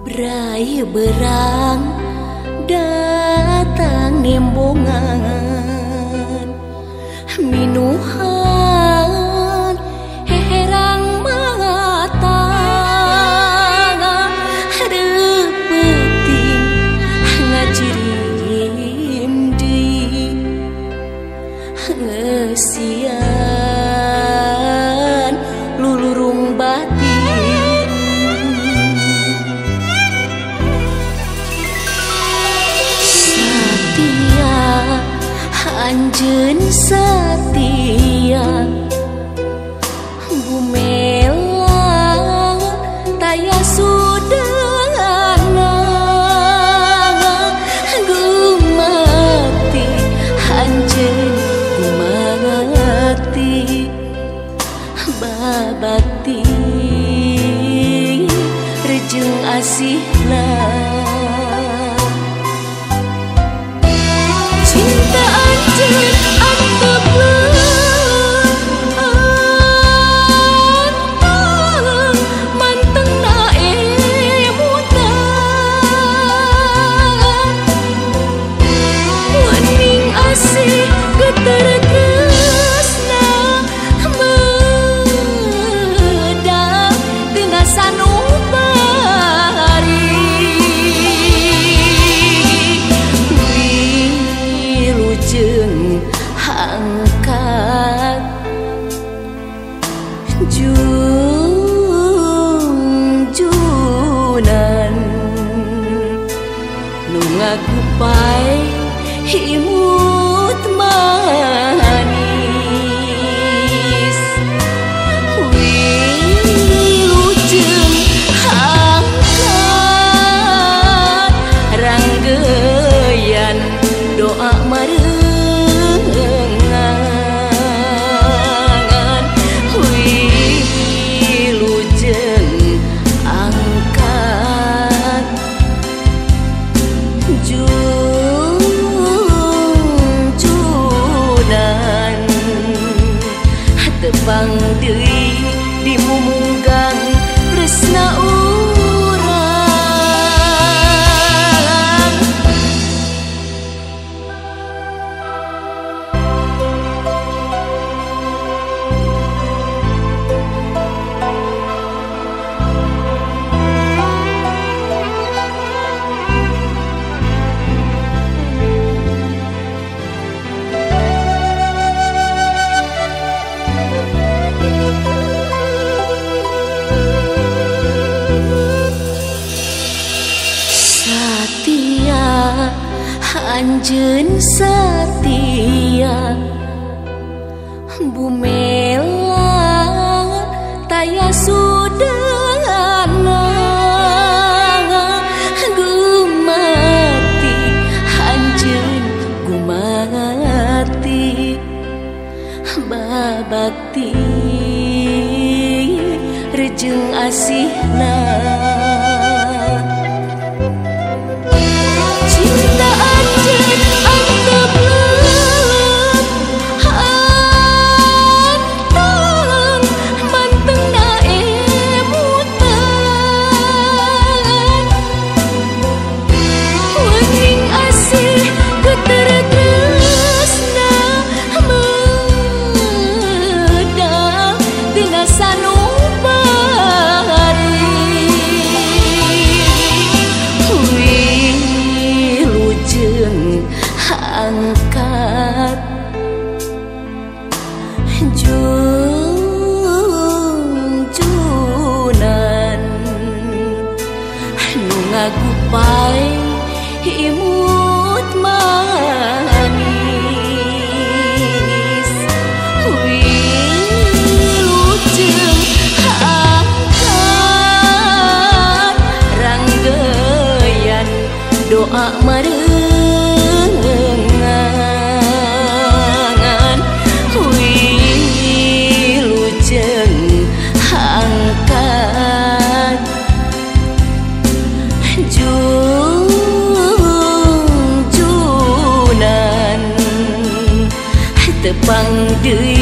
Berai berang datang nembongan minuhan herang mata repeting ngajirim deui ngesian lulurung batin satia anjeun satia bumela taya sudana gumati anjeun gumati babakti rejeung asihna cinta anjeun antep anteng mantengna emutan wening asih geter tresna medang tina sanubari wilujeng angkat junjunan nu ngagupai imut manis wilujeng angkat ranggeyan doa marengan wilujeng angkat junjunan tepang deui di mumunggang tresna urang satia anjeun satia bumela taya sudana gumati anjeun gumati babakti rejeung asihna cinta anjeun antep anteng mantengna emutan wening asih geter tresna medang tina sanubari wilujeng angkat junjunan nu ngagupai imut manis wilujeng angkat ranggeyan doa marengan wilujeng angkat junjunan tepang deui